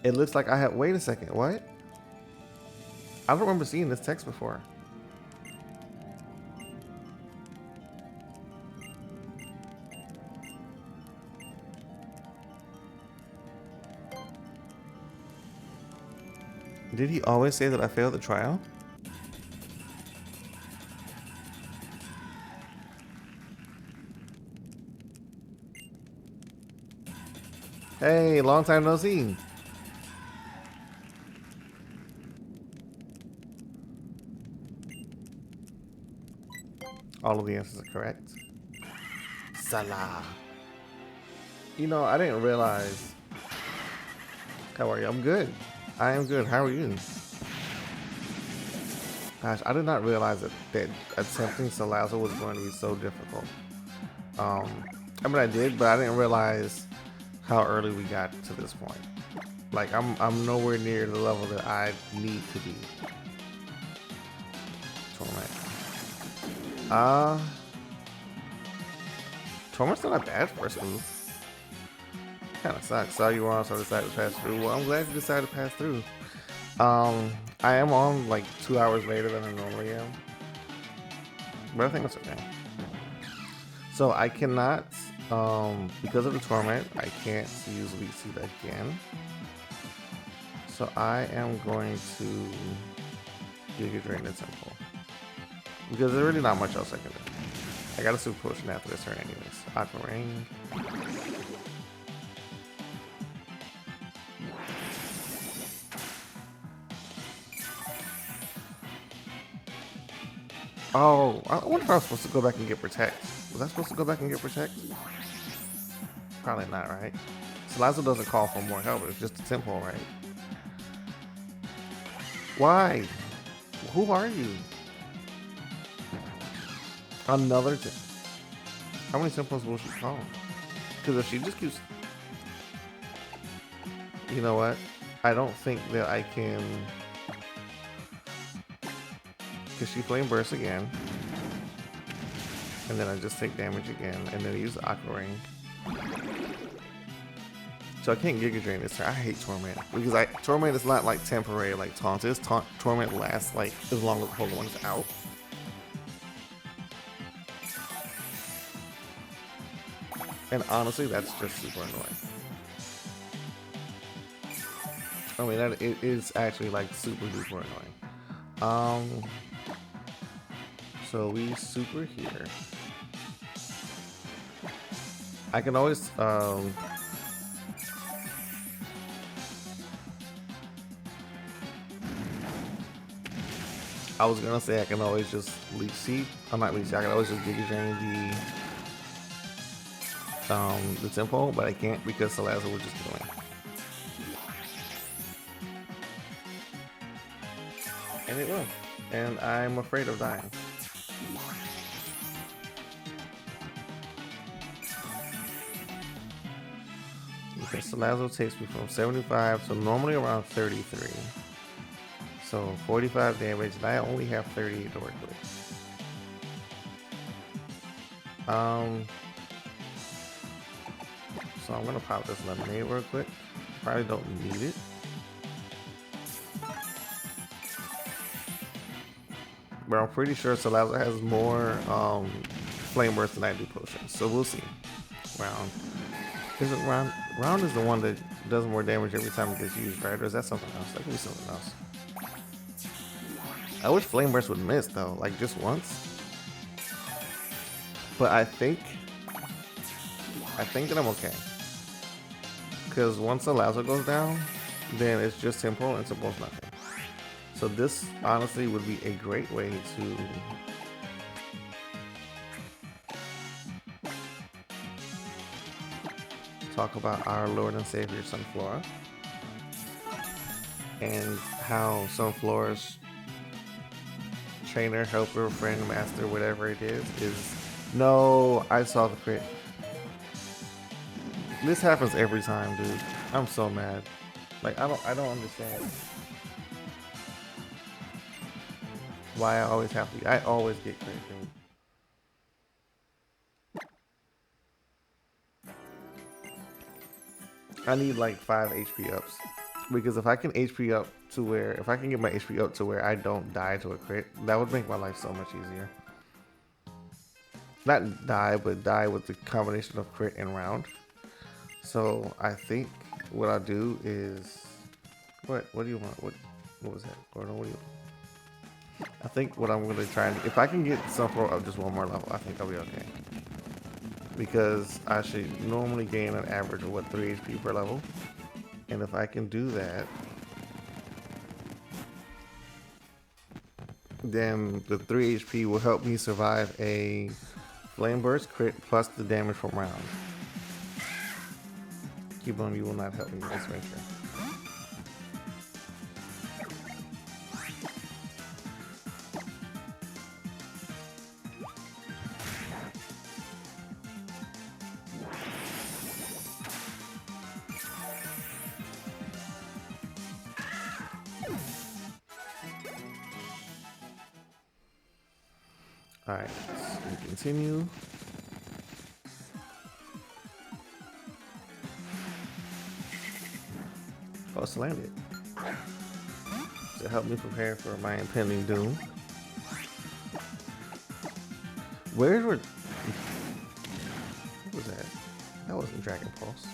It looks like I have. Wait a second. What? I don't remember seeing this text before. Did he always say that I failed the trial? Hey, long time no see. All of the answers are correct. Salah. You know, I didn't realize. How are you? I'm good. I am good. How are you? Gosh, I did not realize that attempting Salazzle was going to be so difficult. I mean, I did, but I didn't realize how early we got to this point. Like, I'm nowhere near the level that I need to be. Torment. Torment's not a bad first move. Kind of sucks. Saw you on, so I decided to pass through. Well, I'm glad you decided to pass through. I am on like 2 hours later than I normally am, but I think it's okay. So I cannot, because of the torment, I can't use Leech Seed again. So I am going to Giga Drain the Temple because there's really not much else I can do. I got a Super Potion after this turn anyways. Aqua Rain. Oh, I wonder if I was supposed to go back and get Protect. Was I supposed to go back and get Protect? Probably not, right? Salazzle doesn't call for more help, it's just a tempo, right? Why? Who are you? Another How many tempos will she call? Because if she just keeps... You know what? I don't think that I can... Because she Flame Burst again. And then I just take damage again. And then I use the Aqua Ring. So I can't Giga Drain this turn. I hate Torment. Because Torment is not like temporary like Taunt is. Torment lasts like as long as the Pokemon's out. And honestly, that's just super annoying. I mean, it is actually like super duper annoying. So we super here. I can always I was gonna say I can always just Leech Seed. I'm not Leech Seed. I can always just Giga Drain the tempo, but I can't because Salazzle was just doing. And it will. And I'm afraid of dying. Because Salazzle takes me from 75 to normally around 33. So 45 damage, and I only have 38 to work with. So I'm gonna pop this lemonade real quick. Probably don't need it. But I'm pretty sure Salazzle has more Flame Burst than I do potions. So we'll see. Round. Is it round? Round is the one that does more damage every time it gets used, right? Or is that something else? That could be something else. I wish Flame Burst would miss though, like just once. But I think that I'm okay. Because once Salazzle goes down, then it's just temporal and temporal's nothing. So this honestly would be a great way to talk about our Lord and Savior SUNFLORA and how SUNFLORA's trainer, helper, friend, master, whatever it is no, I saw the crit. This happens every time, dude. I'm so mad. Like I don't understand why I always have to. I always get crit, dude. I need like 5 HP ups. Because if I can HP up to where, if I can get my HP up to where I don't die to a crit, that would make my life so much easier. Not die, but die with the combination of crit and round. So I think what I'll do is, what do you want? What was that? Gordon, what do you want? I think what I'm going to try and, if I can get SUNFLORA up just one more level, I think I'll be okay. Because I should normally gain an average of what, 3 HP per level. And if I can do that, then the 3 HP will help me survive a flame burst crit plus the damage from round. Cubone, you will not help me in this venture. Alright, let's continue. Oh, it's landed. To help me prepare for my impending doom. Where were... What was that? That wasn't Dragon Pulse.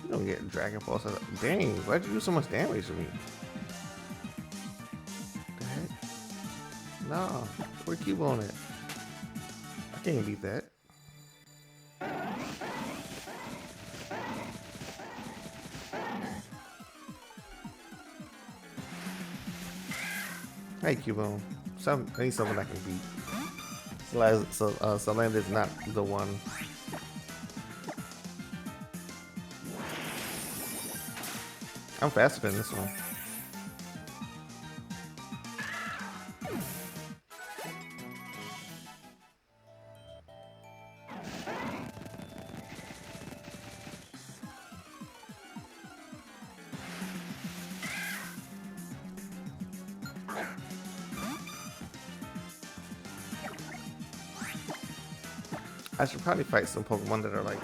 You don't get Dragon Pulse. Dang, why'd you do so much damage to me? The heck? Nah, where Cubone at? I can't beat that. Hey Cubone, I need something I can beat. Salazzle is not the one. I'm faster than this one. I should probably fight some Pokemon that are like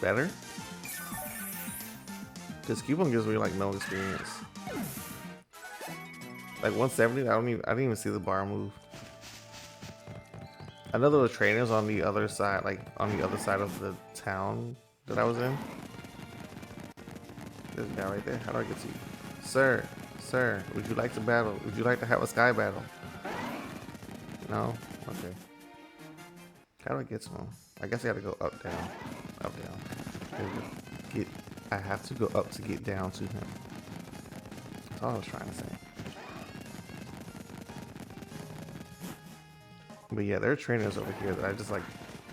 better. Because Cubone gives me like no experience. Like 170, I didn't even see the bar move. I know there were trainers on the other side, like on the other side of the town that I was in. There's a guy right there. How do I get to you? Sir, would you like to battle? Would you like to have a sky battle? No? Okay. How do I get to him? I guess I gotta go up, down. Up, down. I have to go up to get down to him. That's all I was trying to say. But yeah, there are trainers over here that I just like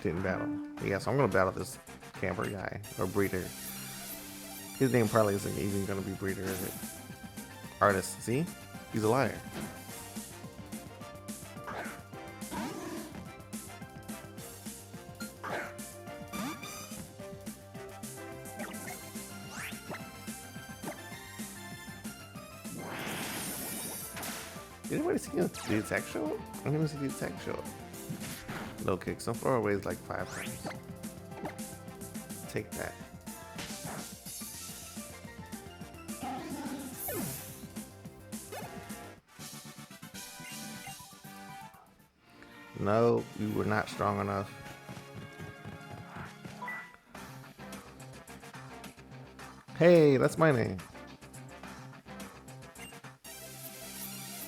didn't battle. But yeah, so I'm gonna battle this camper guy, or breeder. His name probably isn't even gonna be breeder, is it? Artist, see? He's a liar. Did anybody see the attack show? I didn't even see the attack show. No kick. SUNFLORA weighs like 5 times. Take that. No, you were not strong enough. Hey, that's my name.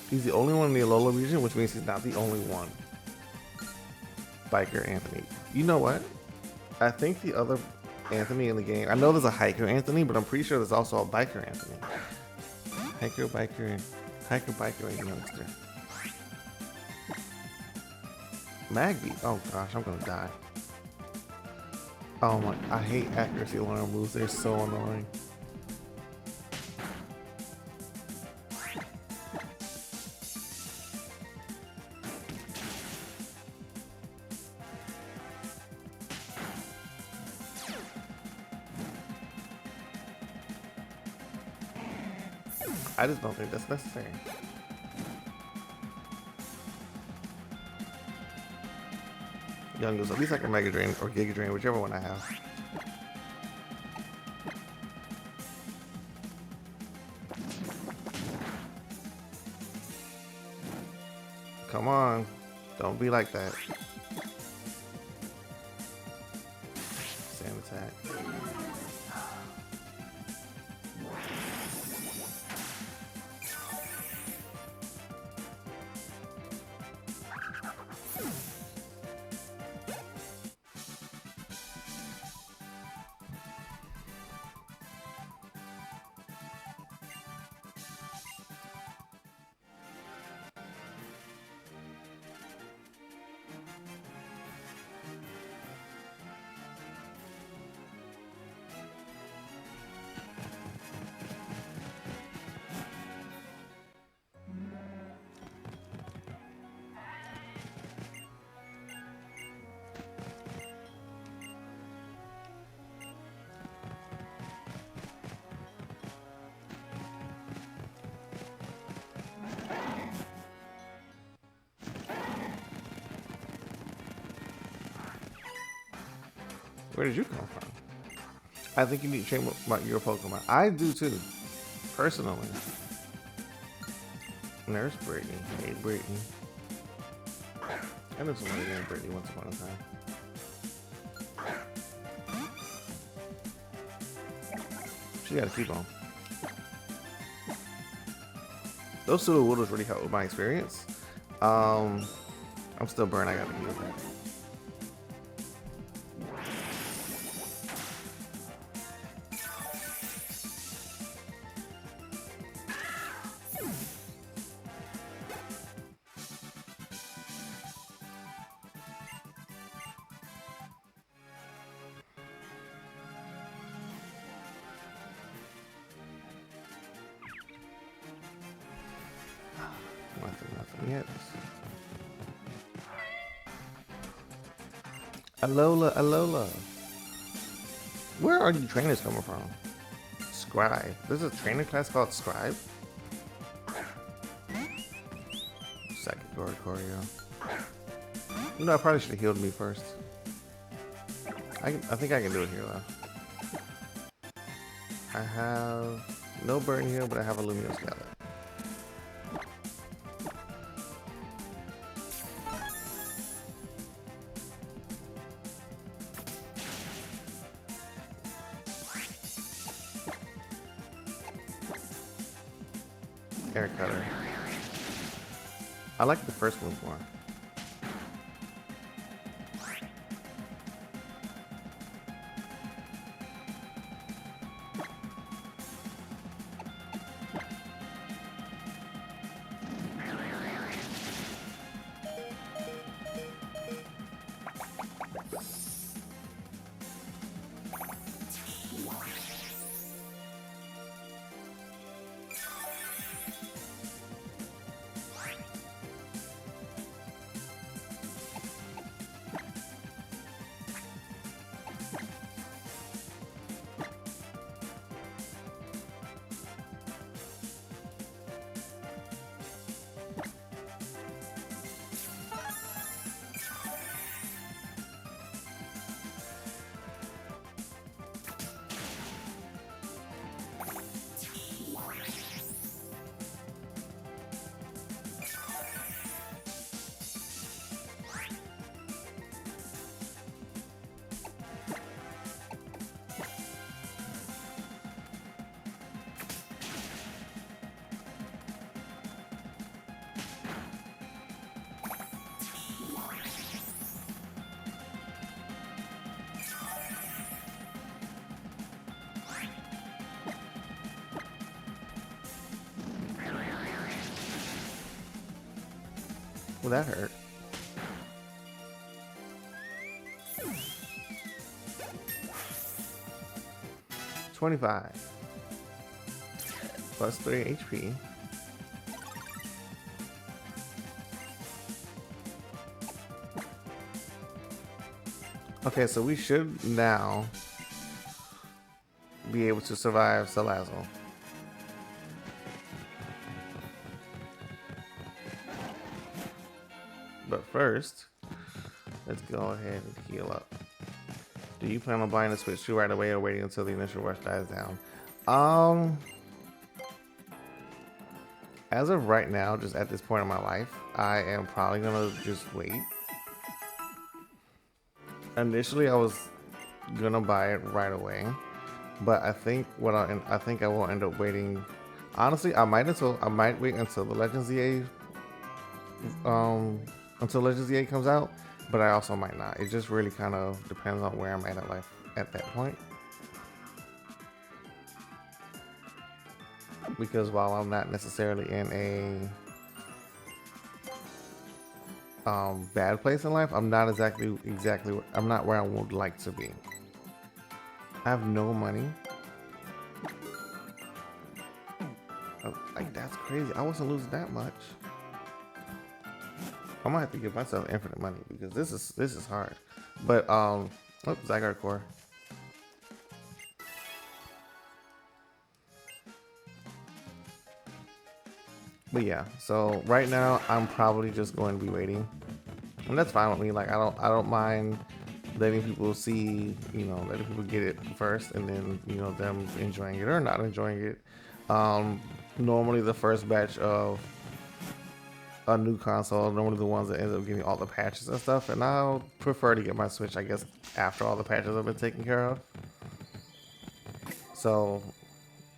He's the only one in the Alola region, which means he's not the only one. Biker Anthony. You know what? I think the other Anthony in the game, I know there's a Hiker Anthony, but I'm pretty sure there's also a Biker Anthony. Hiker, Biker, and youngster. Magby. Oh gosh, I'm gonna die. Oh my, I hate accuracy alarm moves. They're so annoying. I just don't think that's necessary. Youngest, at least I can Mega Drain or Giga Drain, whichever one I have. Come on. Don't be like that. Sand attack. Where did you come from? I think you need to train your Pokemon. I do too, personally. Nurse Brittany. Hey, Brittany. I know somebody named Brittany once upon a time. She gotta keep on. Those pseudo woodles really help with my experience. I'm still burned. I gotta heal that. Nothing yet. Alola. Where are you trainers coming from? Scribe. There's a trainer class called Scribe? Second guard choreo. You know, I probably should have healed me first. I think I can do it here though. I have no burn heal, but I have a Lumio Skeleton. Air Cutter. I like the first move more. Well, that hurt. +25. +3 HP. Okay, so we should now be able to survive Salazzle. But first, let's go ahead and heal up. Do you plan on buying a Switch 2 right away or waiting until the initial rush dies down? As of right now, just at this point in my life, I am probably gonna just wait. Initially, I was gonna buy it right away, but I think I think I will end up waiting. Honestly, I might wait until the Legends EA until Legends EA comes out, but I also might not. It just really kind of depends on where I'm at in life at that point. Because while I'm not necessarily in a bad place in life, I'm not I'm not where I would like to be. I have no money. Like, that's crazy. I wasn't losing that much. I might have to give myself infinite money because this is hard. But oh, Zygarde core. But yeah, so right now I'm probably just going to be waiting, and that's fine with me. Like, I don't mind letting people see, letting people get it first, and then them enjoying it or not enjoying it. Normally the first batch of a new console, normally the ones that end up getting all the patches and stuff, and I'll prefer to get my Switch, I guess, after all the patches have been taken care of. So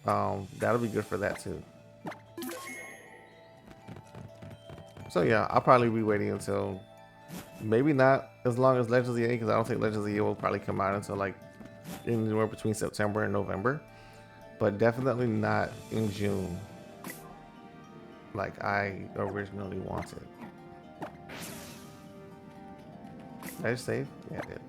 that'll be good for that too. So yeah, I'll probably be waiting until, maybe not as long as Legends EA, because I don't think Legends EA will probably come out until like anywhere between September and November, but definitely not in June like I originally wanted. Did I just save? Yeah, I did.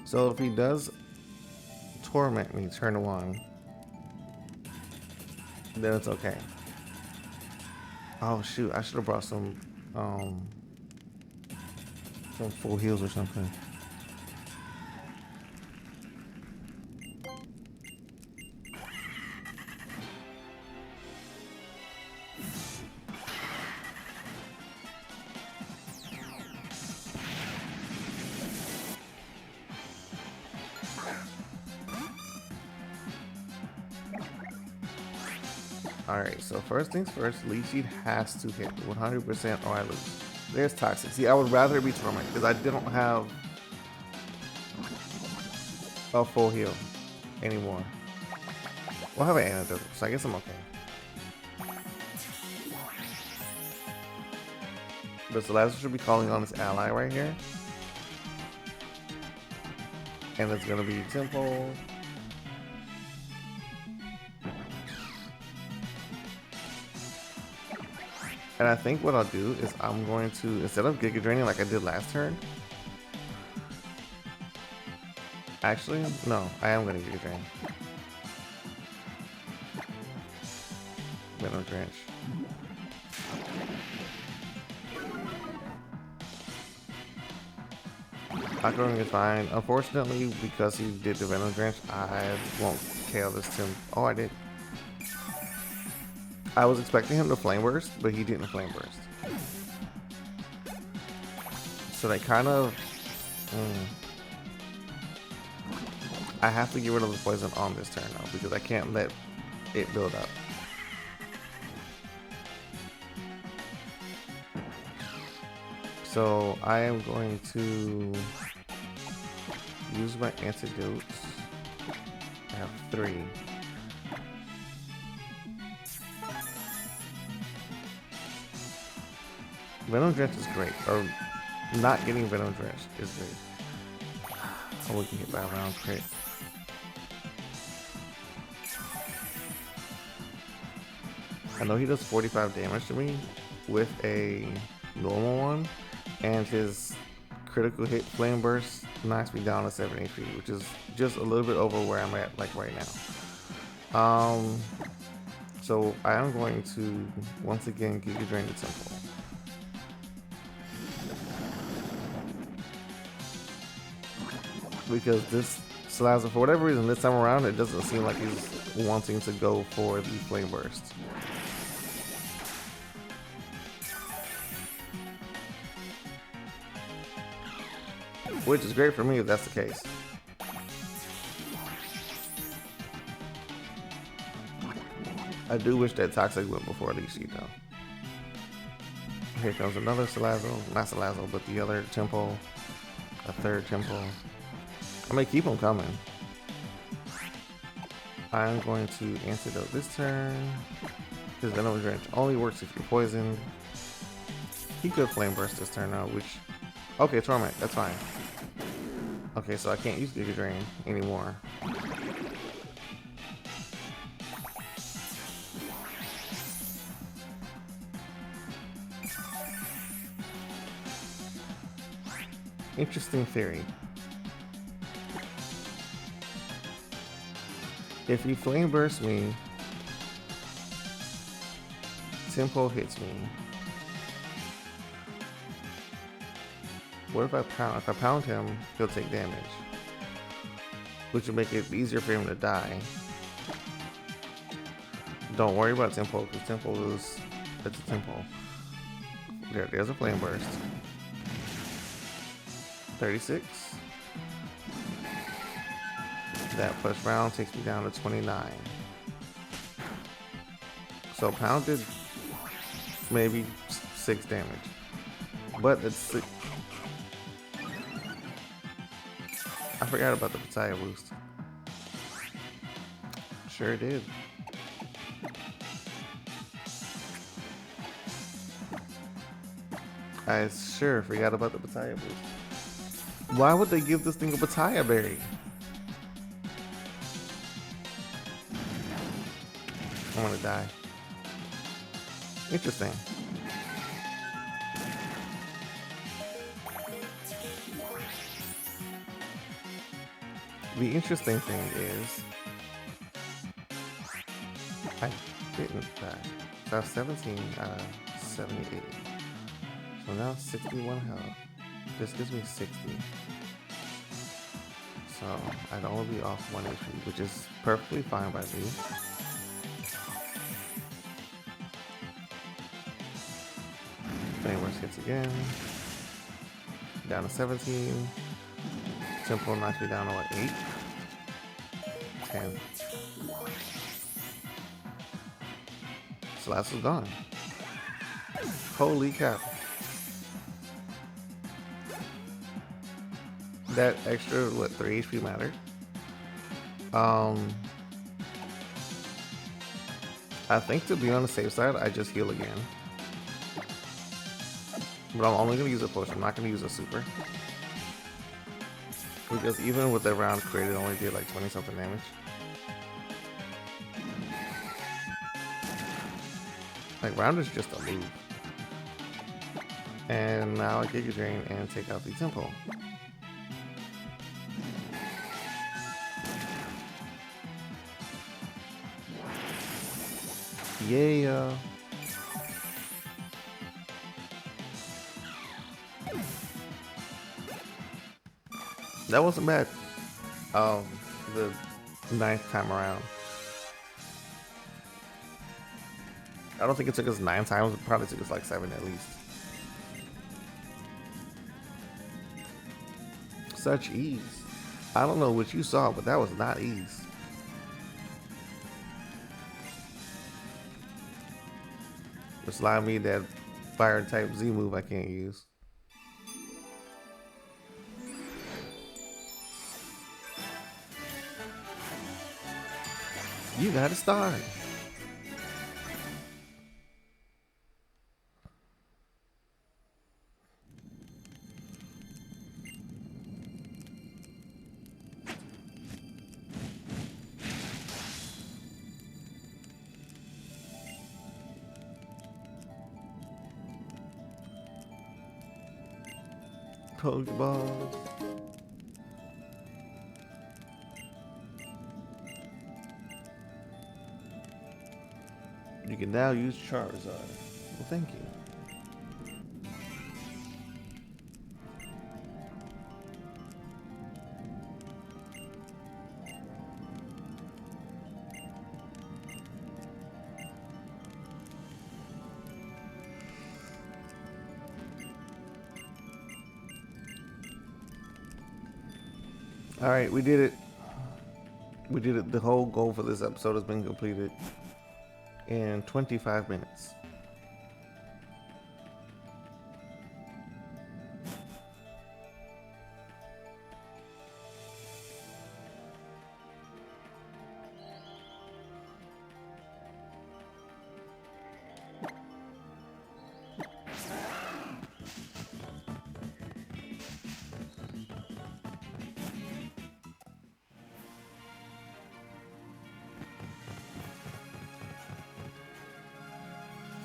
So if he does torment me turn 1, then it's okay. Oh shoot, I should have brought some full heals or something. Alright, so first things first, Leech Seed has to hit 100% or I lose. There's Toxic. See, I would rather it be Torment because I didn't have a full heal anymore. We'll have an antidote, so I guess I'm okay. But Salazzle should be calling on this ally right here. And it's gonna be Temple. And I think what I'll do is I'm going to, instead of Giga Draining like I did last turn. Actually, no, I am gonna Giga Drain. Venom Drench. Aquaring is fine. Unfortunately, because he did the Venom Drench, I won't KO this Tim. Oh, I did. I was expecting him to Flame Burst, but he didn't Flame Burst. So they kind of... I have to get rid of the poison on this turn now, because I can't let it build up. So I am going to use my antidotes. I have 3. Venom Drench is great, or not getting Venom Drench is great. Oh, we can hit by a round crit. I know he does 45 damage to me with a normal one, and his critical hit Flame Burst knocks me down to 7 HP, which is just a little bit over where I'm at like right now. So I am going to once again Giga Drain the Temple. Because this Salazzle, for whatever reason, this time around, it doesn't seem like he's wanting to go for the Flame Burst. which is great for me if that's the case. I do wish that Toxic went before Leashy though. Here comes another Salazzle, not Salazzle, but the other temple, a third temple. I may keep them coming. I'm going to antidote this turn because Venomous Drench only works if you're poisoned. He could Flame Burst this turn though, which, okay, Torment, that's fine. Okay, so I can't use Giga Drain anymore. Interesting theory. If you Flame Burst me, Tempo hits me. What if I pound? If I pound him, he'll take damage, which will make it easier for him to die. Don't worry about Tempo, because Tempo is, it's a Tempo. There's a Flame Burst. 36. That plus round takes me down to 29. So pound did maybe 6 damage, but it's I forgot about the Battaya boost. Sure did. I sure forgot about the Battaya boost. Why would they give this thing a Battaya berry? I'm gonna die. Interesting. The interesting thing is, I didn't die. So I have 17 out of 78. So now 61 health. This gives me 60. So I'd only be off 1 HP, which is perfectly fine by me. Flameworks hits again. Down to 17. Tempo knocks me down to what, 8? 10. Salazzle's gone. Holy cow. That extra, what, 3 HP mattered? I think to be on the safe side, I just heal again. But I'm only going to use a potion, I'm not going to use a super. Because even with the round created, only did like 20 something damage. Like, round is just a move. And now I Giga Drain and take out the temple. Yeah. That wasn't bad. The 9th time around. I don't think it took us 9 times. It probably took us like 7 at least. Such ease. I don't know what you saw, but that was not ease. Just allowed me that fire type Z move I can't use. You gotta start. Pokeballs. You can now use Charizard. Well, thank you. All right, we did it. We did it. The whole goal for this episode has been completed in 25 minutes.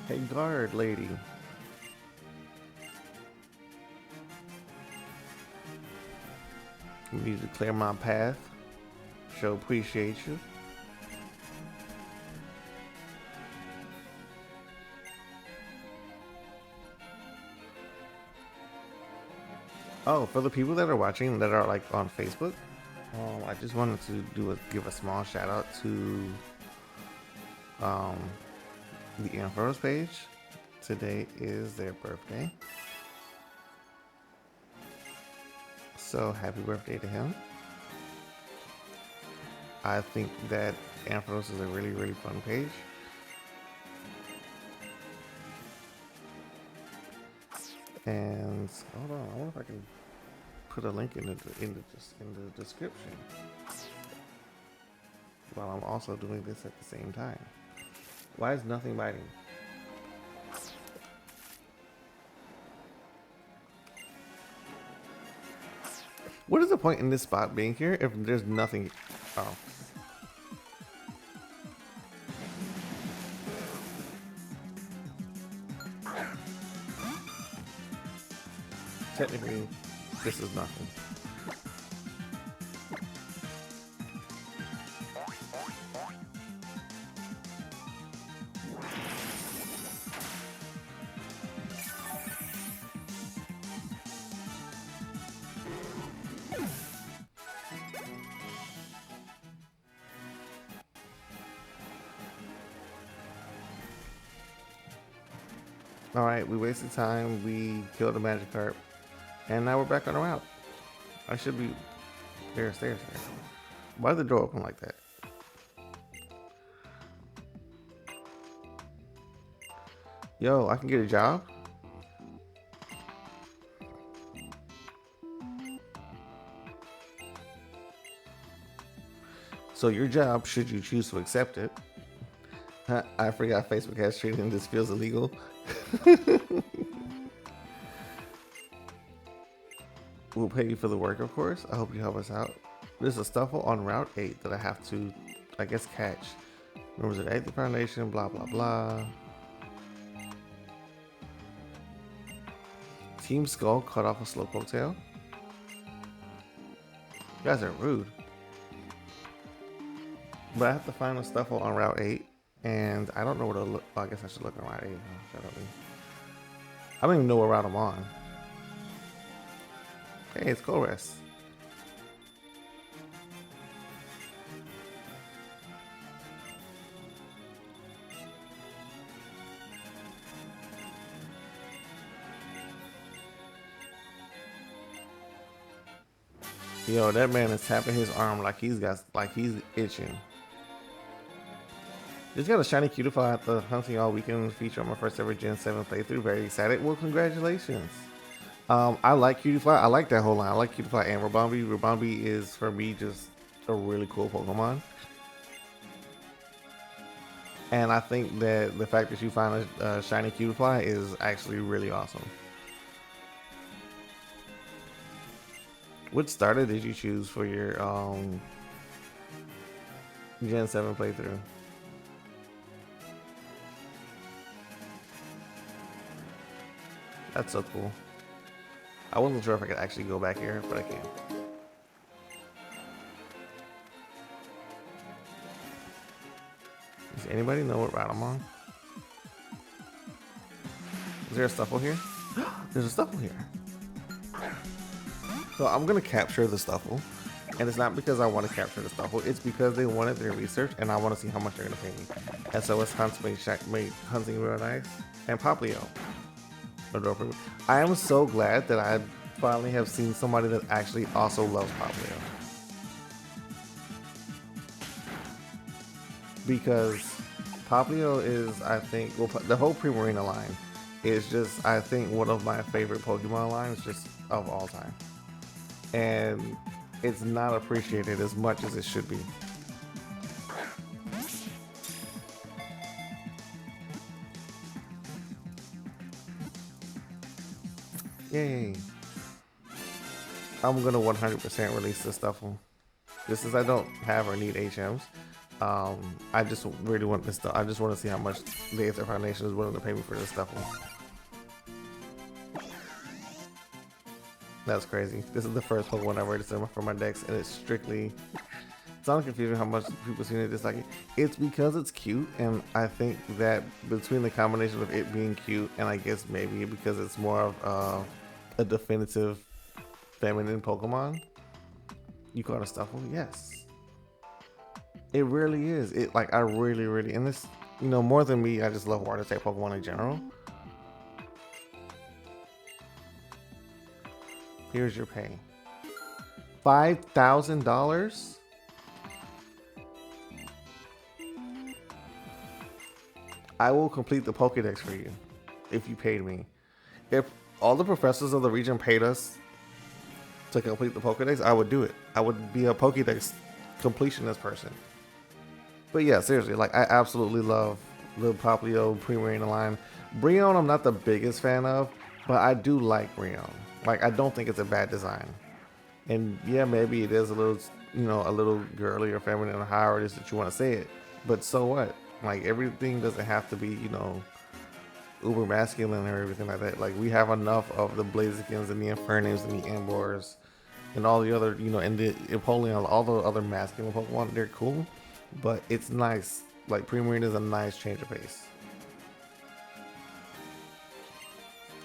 Hey, guard lady. You need to clear my path. Show appreciate you. Oh, for the people that are watching that are like on Facebook, I just wanted to give a small shout out to the Infos page. Today is their birthday, so happy birthday to him. I think that Ampharos is a really, really fun page. And hold on, I wonder if I can put a link in the description while I'm also doing this at the same time. Why is nothing biting? What is the point in this spot being here if there's nothing? Oh. Technically, this is nothing. Alright, we wasted time, we killed a Magikarp, and now we're back on the route. I should be... There are stairs here. Why did the door open like that? Yo, I can get a job? So your job, should you choose to accept it. I forgot Facebook has trading. This feels illegal. We'll pay you for the work, of course. I hope you help us out. There's a Stuffle on Route 8 that I have to, I guess, catch. Members of the 8th Foundation, blah, blah, blah. Team Skull cut off a Slowpoke tail. You guys are rude. But I have to find a Stuffle on Route 8. And I don't know where to look. Well, I guess I should look on Route 8. Oh, shut up, me. I don't even know what route I'm on. Hey, it's Colress. Yo, that man is tapping his arm like he's itching. Just got a shiny Cutify at the Hunting All Weekend feature on my first ever Gen 7 playthrough. Very excited. Well, congratulations. I like Cutify. I like that whole line. I like Cutify and Rabombi. Rabombi is, for me, just a really cool Pokemon. And I think that the fact that you find a shiny Cutify is actually really awesome. What starter did you choose for your Gen 7 playthrough? That's so cool. I wasn't sure if I could actually go back here, but I can. Does anybody know what route I'm on? Is there a Stuffle here? There's a Stuffle here. So I'm gonna capture the Stuffle, and it's not because I want to capture the Stuffle. It's because they wanted their research, and I want to see how much they're gonna pay me. And so it's Hunting Real Nice and Poplio. I am so glad that I finally have seen somebody that actually also loves Poplio. because Popplio is, I think, well, the whole Primarina line is just, I think, one of my favorite Pokemon lines just of all time. And it's not appreciated as much as it should be. Yay. I'm gonna 100% release this stuff one. Just as I don't have or need HMs. I just really want this stuff. I just want to see how much the Aether Foundation is willing to pay me for this stuff one. That's crazy. This is the first Pokemon I've registered for my decks, and it's strictly. It's not confusing how much people seem to dislike it. It's because it's cute, and I think that between the combination of it being cute and I guess maybe because it's more of a definitive feminine Pokemon. You call it a Stuffle? Yes. It really is. It like I really and this, you know, more than me, I just love water type Pokemon in general. Here's your pay. $5,000? I will complete the Pokédex for you if you paid me. If all the professors of the region paid us to complete the Pokédex, I would do it. I would be a Pokédex completionist person. But yeah, seriously, like I absolutely love the Popplio Primarina line. Brionne I'm not the biggest fan of, but I do like Brionne. Like I don't think it's a bad design. And yeah, maybe it is a little, you know, a little girly or feminine or however it is that you want to say it. But so what? Like everything doesn't have to be, you know, uber masculine or everything like that. Like we have enough of the Blazikens and the Infernames and the Ambors and all the other, you know, and the Empoleon, all the other masculine Pokemon. They're cool, but it's nice. Like Primarina is a nice change of pace.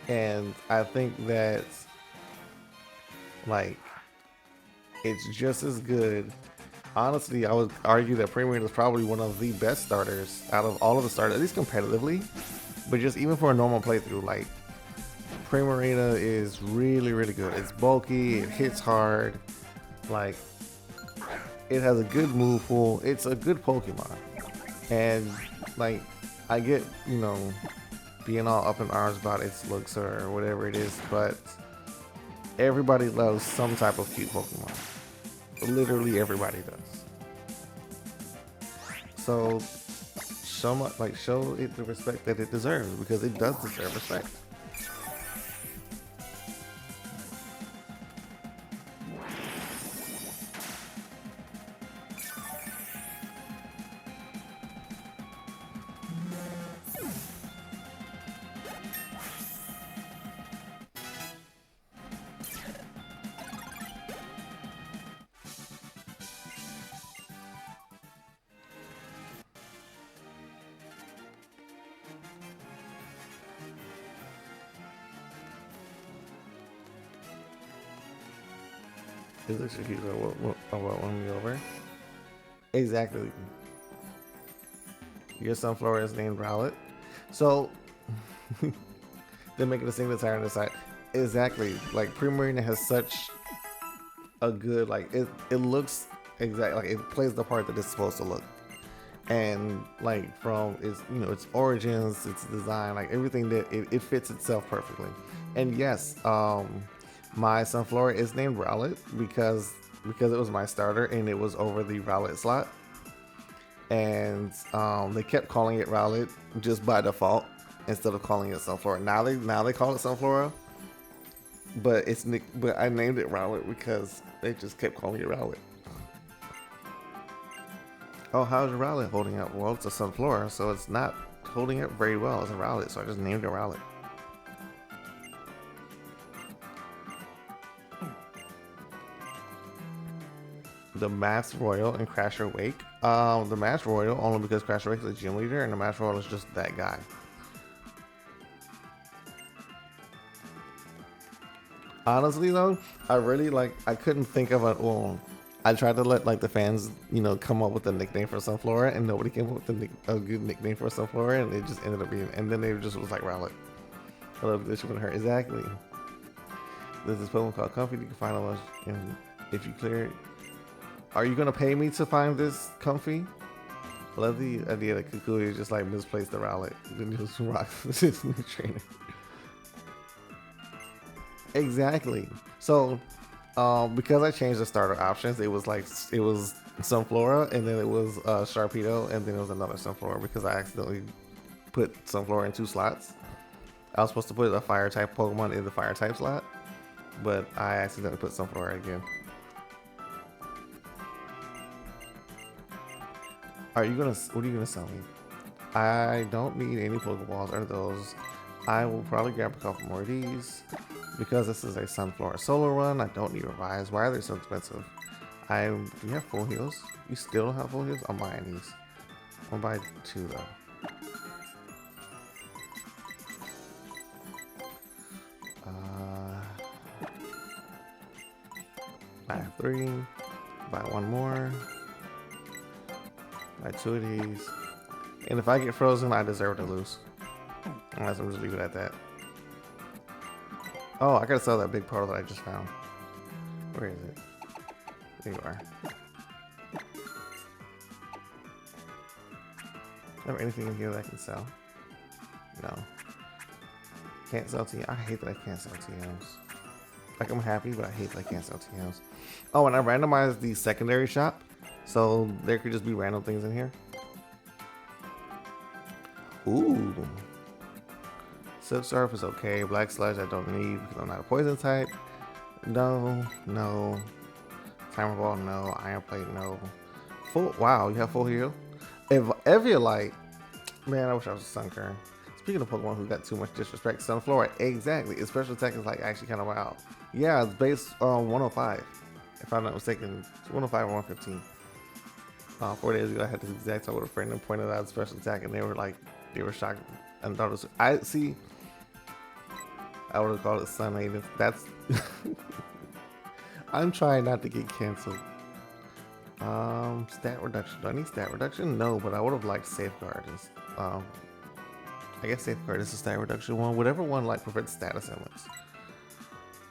And I think that like it's just as good. Honestly, I would argue that Primarina is probably one of the best starters out of all of the starters, at least competitively. But just even for a normal playthrough, like Primarina is really good. It's bulky, it hits hard, like it has a good move pool. It's a good Pokemon, and like I get, you know, being all up in arms about its looks or whatever it is, but everybody loves some type of cute Pokemon. Literally everybody does. So show it the respect that it deserves, because it does deserve respect. It looks like he's what won me over. Exactly. Your Sunflora is named Rowlet. So they're making a single tire on the side. Exactly. Like Primarina has such a good, like it looks exactly like it plays the part that it's supposed to look. And like from its, you know, its origins, its design, like everything that it fits itself perfectly. And yes, my Sunflora is named Rowlet because it was my starter and it was over the Rowlet slot. And they kept calling it Rowlet just by default instead of calling it Sunflora. Now they call it Sunflora, but I named it Rowlet because they just kept calling it Rowlet. Oh, how's your Rowlet holding up? Well, it's a Sunflora, so it's not holding up very well as a Rowlet, so I just named it Rowlet. The Masked Royal and Crasher Wake. The Masked Royal only because Crasher Wake is a gym leader and the Masked Royal is just that guy. Honestly though, I couldn't think of I tried to let like the fans, you know, come up with a nickname for Sunflora, and nobody came up with a good nickname for Sunflora, and it just ended up being, and then they just was like Rowlet. I love this one. Her exactly. There's this Pokemon called Comfy. You can find it, and if you clear it. Are you gonna pay me to find this Comfy? I love the idea that Kukui just like misplaced the Rowlet. Then just rock his new trainer. Exactly. So, because I changed the starter options, it was like it was Sunflora, and then it was Sharpedo, and then it was another Sunflora because I accidentally put Sunflora in 2 slots. I was supposed to put a fire type Pokemon in the fire type slot, but I accidentally put Sunflora again. Are you gonna? What are you gonna sell me? I don't need any Pokeballs or those. I will probably grab a couple more of these because this is a Sunflora solo run. I don't need Revives. Why are they so expensive? Do you have full heals? You still don't have full heals? I'm buying these. I'm gonna buy 2 though. I have 3. Buy 1 more. Buy 2 of these. And if I get frozen, I deserve to lose. Unless I'm just leave it at that. Oh, I gotta sell that big portal that I just found. Where is it? There you are. Have anything in here that I can sell? No. Can't sell TMs. I hate that I can't sell TMs. Like, I'm happy, but I hate that I can't sell TMs. Oh, and I randomized the secondary shop, so there could just be random things in here. Ooh. Silk Surf is okay. Black Sludge I don't need because I'm not a poison type. No, no. Timer Ball, no. Iron Plate, no. Full. Wow, you have full heal. Eviolite. Man, I wish I was a Sunkern. Speaking of Pokemon who got too much disrespect, Sunflora. Exactly. Its special attack is like actually kind of wild. Yeah, it's based on 105. If I'm not mistaken, it's 105 or 115. 4 days ago, I had this exact talk with a friend and pointed out a special attack, and they were shocked and thought it was. I see. I would have called it Sun Native. That's. I'm trying not to get canceled. Stat reduction. Do I need stat reduction? No, but I would have liked Safeguard. I guess Safeguard is a stat reduction one. Whatever one like prevents status ailments.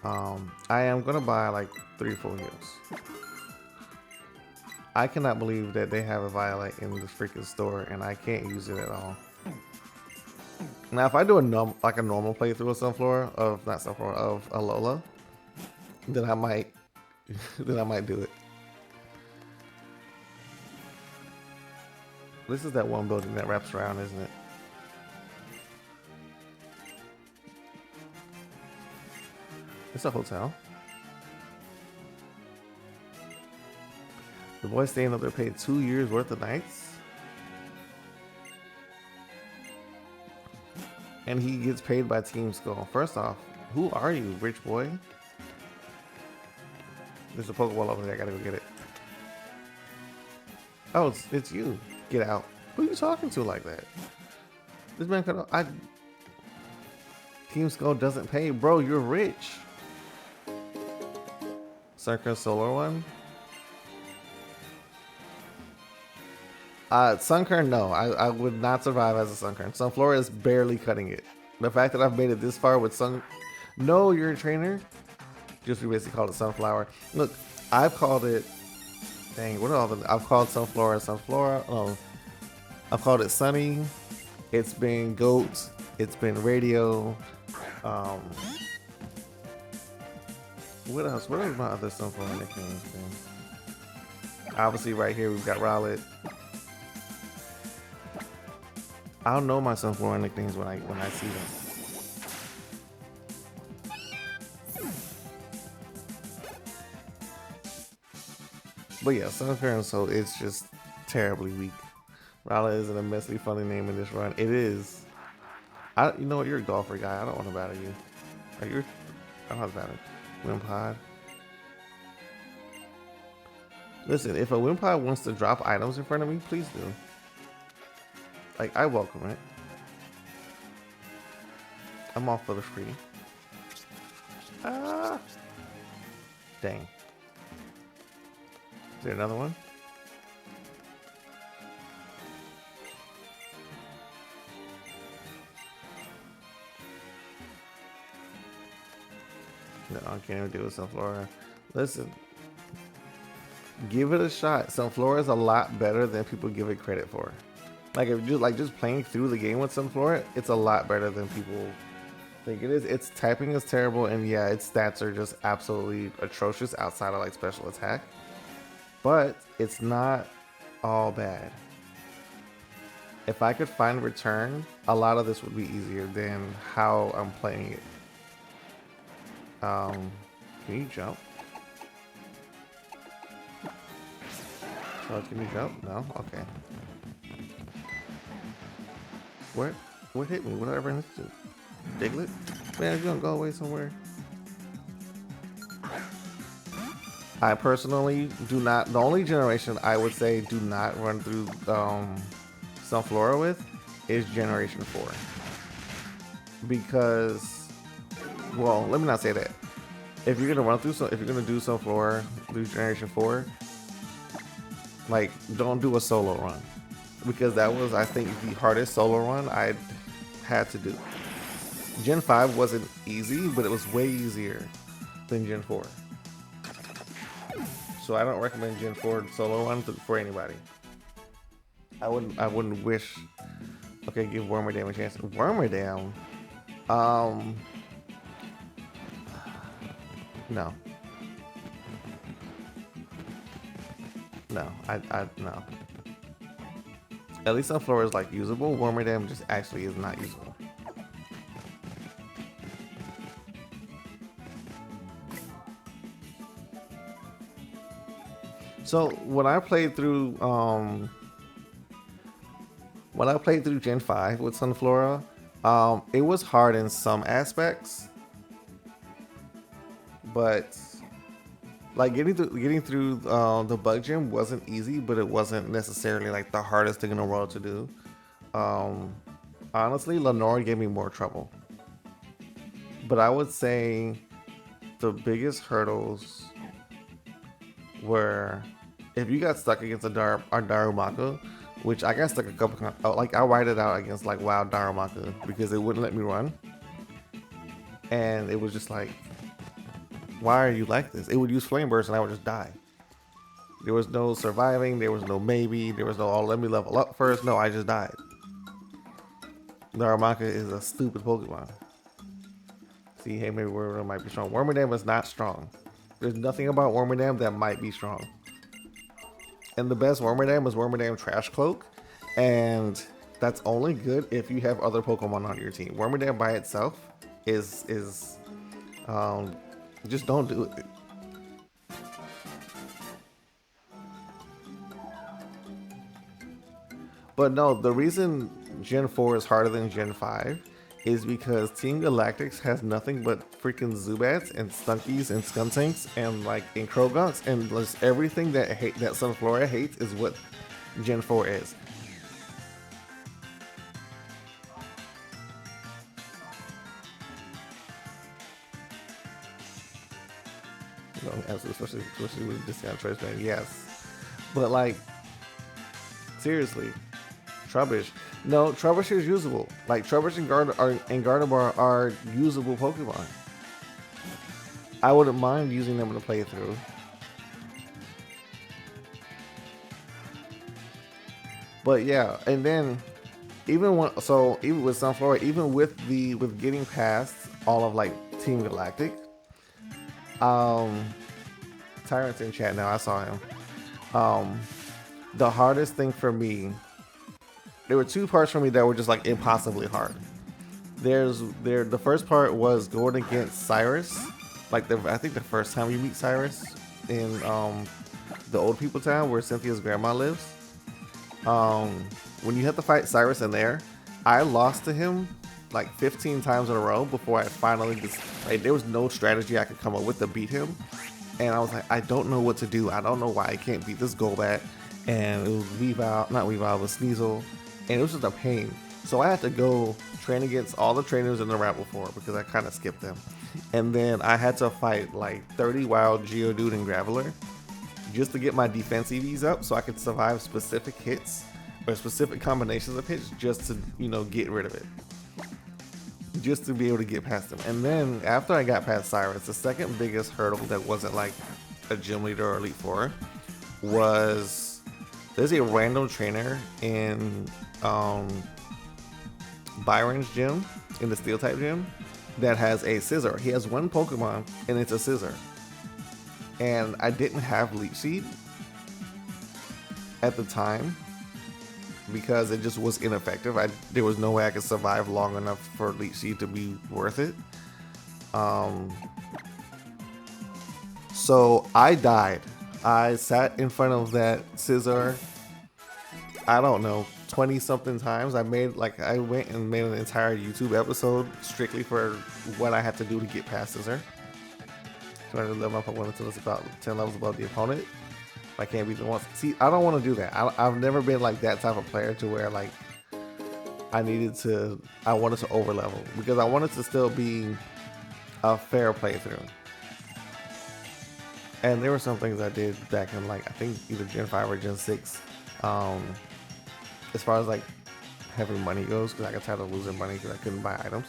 I am gonna buy like 3 full heals. I cannot believe that they have a Violet in the freaking store and I can't use it at all. Now, if I do a normal playthrough of Sunflora, of Alola, then I might, do it. This is that one building that wraps around, isn't it? It's a hotel. The boy staying up there paid 2 years worth of nights. And he gets paid by Team Skull. First off, who are you, rich boy? There's a Pokeball over there. I gotta go get it. Oh, it's you. Get out. Who are you talking to like that? This man could. Team Skull doesn't pay, bro. You're rich. Circa Solar one. Sunkern, no. I would not survive as a Sunkern. Sunflora is barely cutting it. The fact that I've made it this far with No, you're a trainer? Just we basically called it Sunflower. Look, I've called it... Dang, what are all the... I've called Sunflora. Oh, I've called it Sunny. It's been Goat. It's been Radio. What else? What are my other Sunflora nicknames been? Obviously, right here, we've got Rowlet. I'll know my Sunflora nicknames when I see them. But yeah, Sunkern, so it's just terribly weak. Rowlet isn't a immensely funny name in this run. It is. You know what? You're a golfer guy. I don't want to battle you. I don't have to battle. Wimpod. Listen, if a Wimpod wants to drop items in front of me, please do. Like, I welcome it. I'm all for the free. Ah! Dang. Is there another one? No, I can't even deal with Sunflora. Listen. Give it a shot. Sunflora is a lot better than people give it credit for. Like if you just playing through the game with Sunflora, it's a lot better than people think it is. Its typing is terrible, and yeah, its stats are just absolutely atrocious outside of like special attack. But it's not all bad. If I could find return, a lot of this would be easier than how I'm playing it. Can you jump? Oh, can you jump? No? Okay. What hit me? What did I run into? Diglett? Man, you gonna go away somewhere? I personally do not. The only generation I would say do not run through Sunflora with is Generation 4. Because, well, let me not say that. If you're gonna run through if you're gonna do Sunflora through Generation 4, like don't do a solo run, because that was, I think, the hardest solo run I had to do. Gen 5 wasn't easy, but it was way easier than Gen 4. So I don't recommend Gen 4 solo run for anybody. I wouldn't wish. Okay, give Wormerdam a chance. Wormerdam? No. No, no. At least Sunflora is like usable. Wormerdam just actually is not usable. So when I played through Gen 5 with Sunflora, it was hard in some aspects, but like getting through the bug gym wasn't easy, but it wasn't necessarily like the hardest thing in the world to do. Honestly, Lenore gave me more trouble, but I would say the biggest hurdles were if you got stuck against a Darumaka, which I got stuck a couple times. Like I whited out against like wild Darumaka because it wouldn't let me run, and it was just like, why are you like this? It would use Flame Burst and I would just die. There was no surviving, there was no maybe, there was no, oh, let me level up first. No, I just died. Darumaka is a stupid Pokemon. See, hey, maybe Wormerdam might be strong. Wormerdam is not strong. There's nothing about Wormerdam that might be strong. And the best Wormerdam is Wormerdam Trash Cloak, and that's only good if you have other Pokemon on your team. Wormerdam by itself is just don't do it. But no, the reason Gen 4 is harder than Gen 5 is because Team Galactics has nothing but freaking Zubats and Stunkies and Skuntanks and like and Krogunks, and just everything that Sunflora hates is what Gen 4 is. You know, especially with discount choice band, yes. But like, seriously, Trubbish. No, Trubbish is usable. Like Trubbish and Gardevoir are usable Pokemon. I wouldn't mind using them in a playthrough. But yeah, and then even with Sunflora, even with getting past all of like Team Galactic, Tyrant's in chat now. I saw him. The hardest thing for me, there were two parts for me that were just like impossibly hard. The first part was going against Cyrus, like I think the first time you meet Cyrus in the old people town where Cynthia's grandma lives. When you have to fight Cyrus in there, I lost to him like 15 times in a row before I finally there was no strategy I could come up with to beat him. And I was like, I don't know what to do. I don't know why I can't beat this Golbat. And it was not Weavile, but Sneasel. And it was just a pain. So I had to go train against all the trainers in the route before because I kind of skipped them. And then I had to fight like 30 wild Geodude and Graveler just to get my defense EVs up so I could survive specific hits or specific combinations of hits just to, get rid of it. Just to be able to get past them. And then after I got past Cyrus, the second biggest hurdle that wasn't like a gym leader or Elite Four was there's a random trainer in Byron's gym, in the steel type gym, that has a scissor. He has one Pokemon and it's a scissor. And I didn't have Leech Seed at the time because it just was ineffective. There was no way I could survive long enough for Leech Seed to be worth it. So I died. I sat in front of that scissor, I don't know, 20 something times. I went and made an entire YouTube episode strictly for what I had to do to get past scissor. So I live my Pokemon until it's about 10 levels above the opponent. I can't beat the one. See, I don't want to do that. I've never been like that type of player to where like I wanted to over level because I wanted to still be a fair playthrough. And there were some things I did back in like I think either Gen 5 or Gen 6, as far as like having money goes, because I got tired of losing money because I couldn't buy items.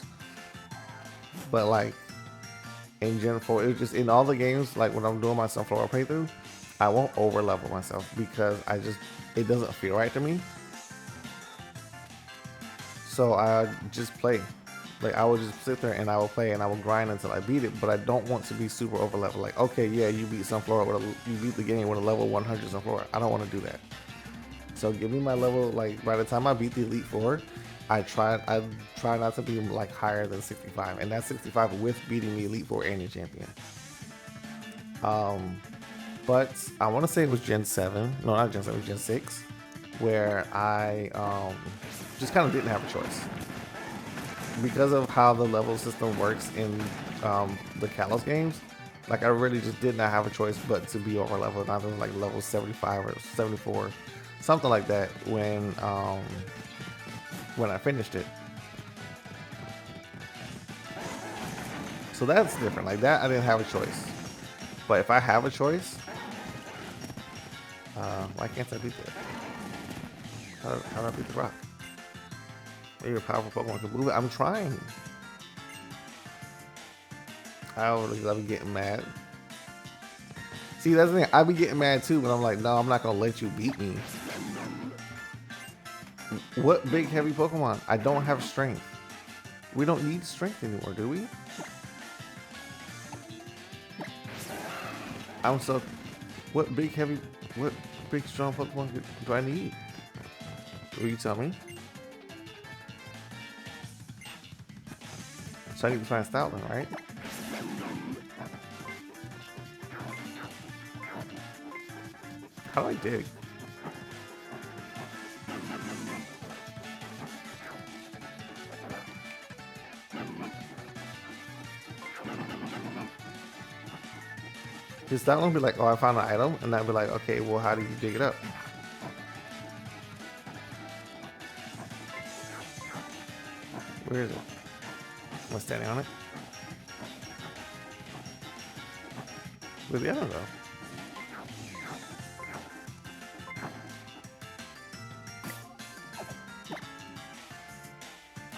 But like in Gen 4, it was just in all the games, like when I'm doing my SUNFLORA playthrough, I won't over level myself because it doesn't feel right to me. So I just play. Like I will just sit there and I will play and I will grind until I beat it, but I don't want to be super over level. Like, okay, yeah, you beat SUNFLORA you beat the game with a level 100 SUNFLORA. I don't want to do that. So give me my level, like by the time I beat the Elite Four, I try not to be like higher than 65, and that's 65 with beating the Elite Four and your champion. But I want to say it was Gen 7, no, not Gen 7, it was Gen 6, where I just kind of didn't have a choice. Because of how the level system works in the Kalos games, like I really just did not have a choice but to be over leveled. I was like level 75 or 74, something like that when I finished it. So that's different. Like that, I didn't have a choice. But if I have a choice, why can't I beat that? How do I beat the rock? Maybe a powerful Pokemon can move it. I'm trying. I'll be getting mad. See, that's the thing. I be getting mad too, but I'm like, no, I'm not gonna let you beat me. What big heavy Pokemon? I don't have strength. We don't need strength anymore, do we? What big strong Pokemon do I need? Will you tell me? So I need to find Stoutland, right? How do I dig? Does Stoutland be like, oh, I found an item? And I'd be like, okay, well, how do you dig it up? Where is it? Am I standing on it? Where'd the other go?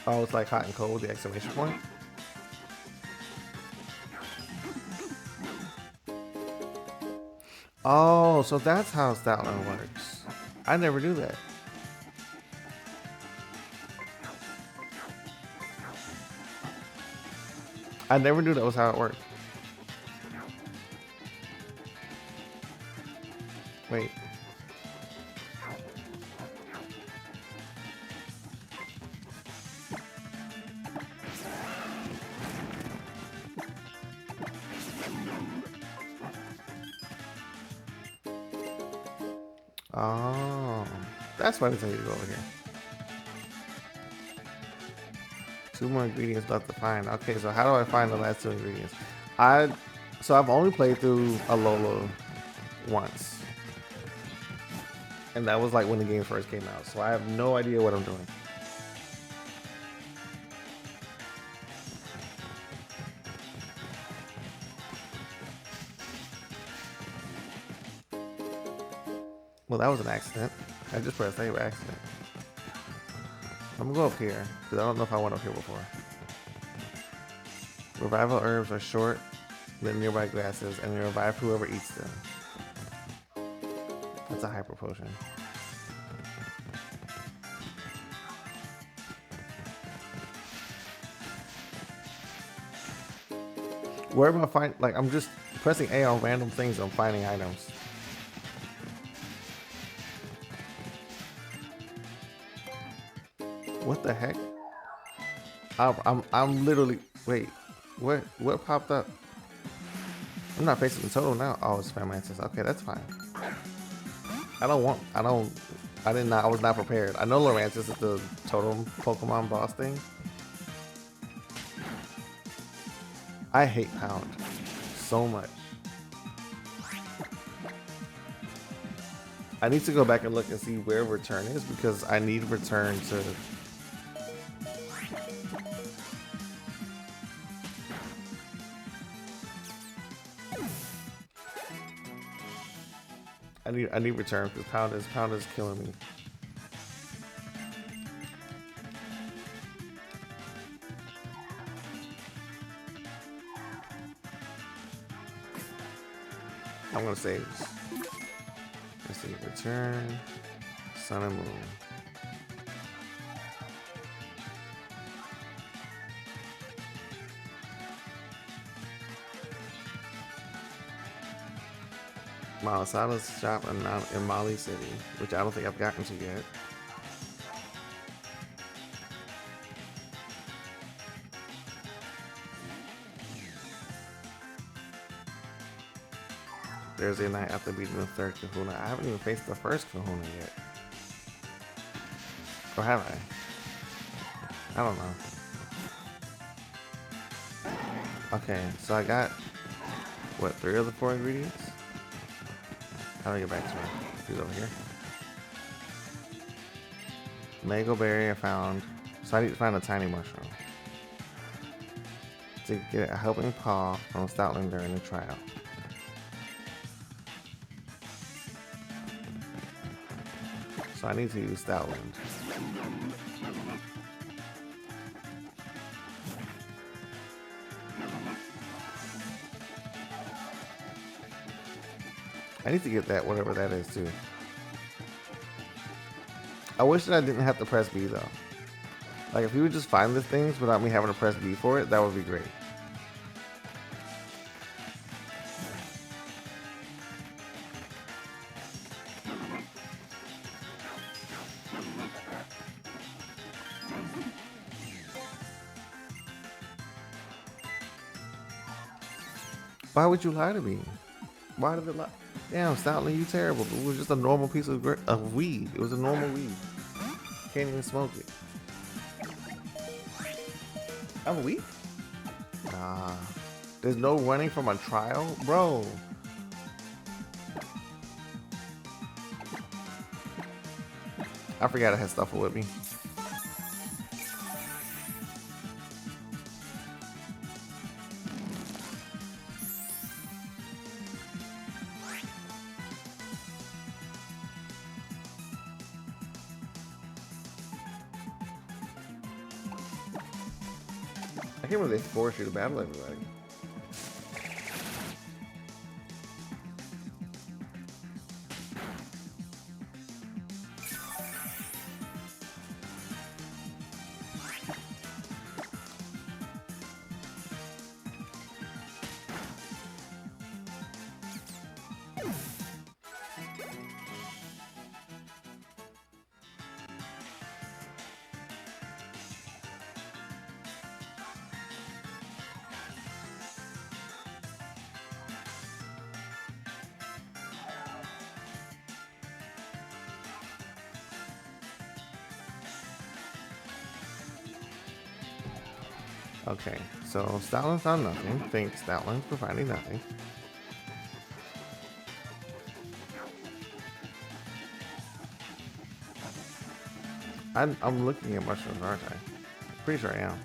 Oh, it's like hot and cold, the exclamation point. Oh, so that's how Stoutland works. I never knew that. I never knew that was how it worked. Wait. Oh, that's why they need to go over here. 2 more ingredients left to find. Okay, so how do I find the last 2 ingredients? So I've only played through Alola once. And that was like when the game first came out. So I have no idea what I'm doing. Well, that was an accident. I just pressed A by accident. I'm gonna go up here, because I don't know if I went up here before. Revival herbs are short than nearby grasses, and they revive whoever eats them. That's a hyper potion. Where am I finding? Like, I'm just pressing A on random things. I'm finding items. What the heck? I'm literally. Wait, what popped up? I'm not facing the total now. Oh, it's spam answers. Okay, that's fine. I was not prepared. I know Lorantis is the totem Pokemon boss thing. I hate Pound so much. I need to go back and look and see where return is because I need return to. I need return because Pound is killing me. I'm gonna save this. Let's see, return, Sun and Moon. Malasada's shop in Mali City, which I don't think I've gotten to yet. Thursday night after beating the third Kahuna. I haven't even faced the first Kahuna yet. Or have I? I don't know. Okay, so I got, what, 3 of the 4 ingredients? How do I get back to it? He's over here. Mango berry I found. So I need to find a tiny mushroom. To get a helping paw from Stoutland during the trial. So I need to use Stoutland. I need to get that, whatever that is, too. I wish that I didn't have to press B, though. Like, if you would just find the things without me having to press B for it, that would be great. Why would you lie to me? Why did it lie? Damn, Stoutland, you terrible. It was just a normal piece of weed. It was a normal weed. Can't even smoke it. I'm weak? Nah. There's no running from a trial? Bro. I forgot I had Stuffle with me. I can't believe they force you to battle everybody. Okay, so Stoutland found nothing. Thanks, Stoutland, for finding nothing. I'm looking at mushrooms, aren't I? Pretty sure I am.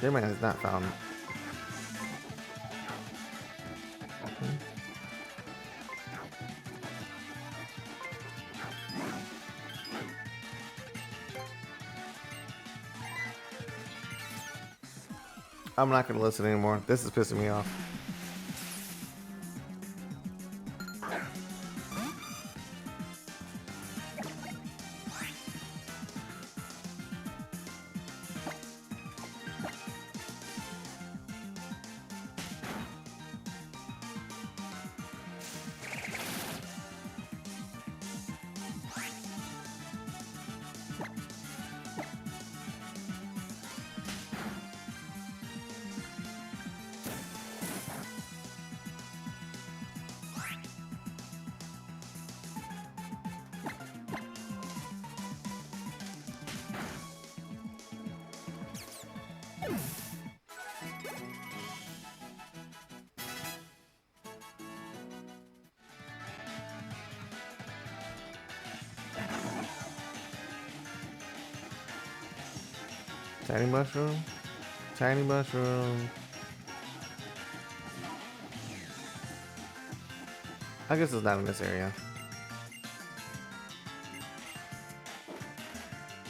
J-Man has not found. I'm not gonna listen anymore. This is pissing me off. Tiny mushroom. Tiny mushroom. I guess it's not in this area.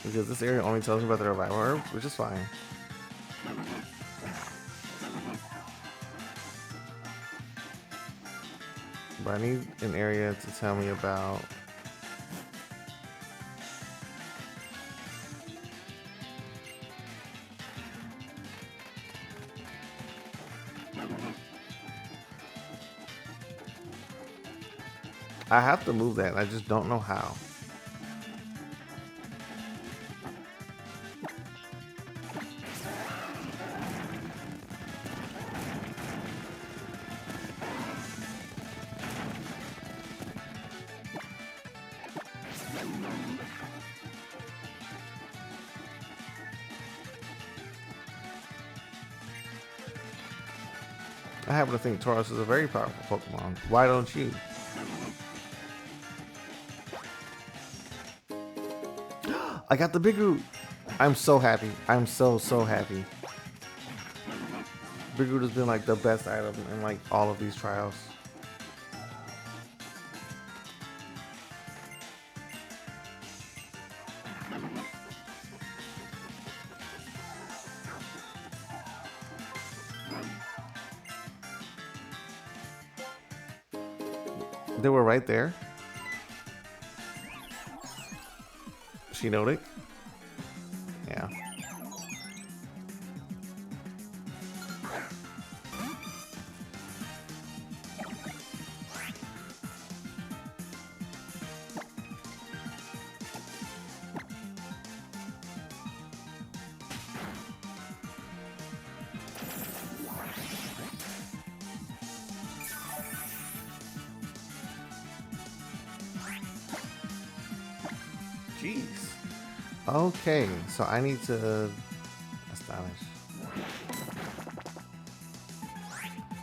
Because this area only tells me about the revival herbs, which is fine. But I need an area to tell me about I have to move that. I just don't know how. I happen to think Tauros is a very powerful Pokemon. Why don't you? I got the big root. I'm so happy. I'm so happy. Big root has been like the best item in like all of these trials. They were right there. She knowed it. Yeah. Jeez. Okay, so I need to astonish.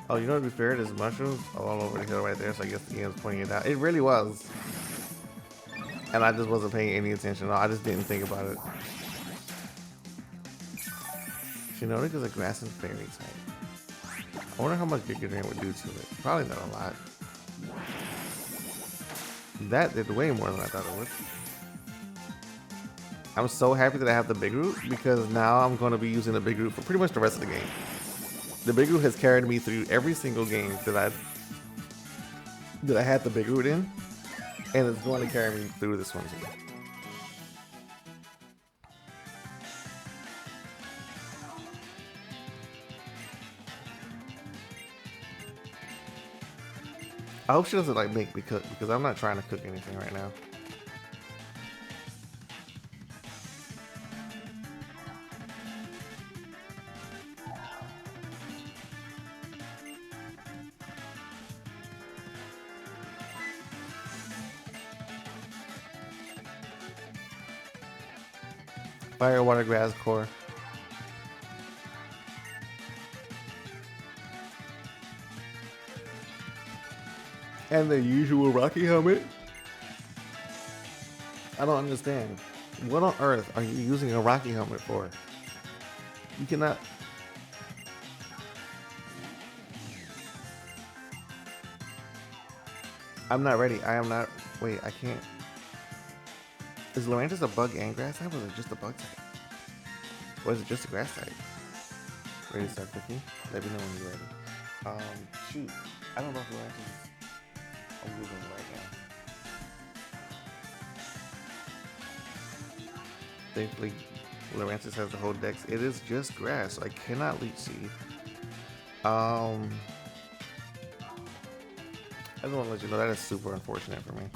Oh, you know, to be fair, there's mushrooms all over the hill right there, so I guess the game's pointing it out. It really was. And I just wasn't paying any attention. No, I just didn't think about it. Shiinotic is a grass and fairy type. I wonder how much Giga Drain would do to it. Probably not a lot. That did way more than I thought it would. I'm so happy that I have the big root because now I'm going to be using the big root for pretty much the rest of the game. The big root has carried me through every single game that I had the big root in, and it's going to carry me through this one too. I hope she doesn't like make me cook because I'm not trying to cook anything right now. Fire, water, grass, core. And the usual Rocky helmet. I don't understand. What on earth are you using a Rocky helmet for? You cannot. I'm not ready. I am not. Wait, I can't. Is Lurantis a bug and grass type, or is it just a bug type? Or is it just a grass type? Ready to start cooking? Let me know when you're ready. Shoot. I don't know if Lurantis is. I'm moving right now. Thankfully, Lurantis has the whole dex. It is just grass. So I cannot leech seed. I just want to let you know that is super unfortunate for me.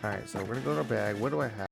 Alright, so we're gonna go to our bag. What do I have?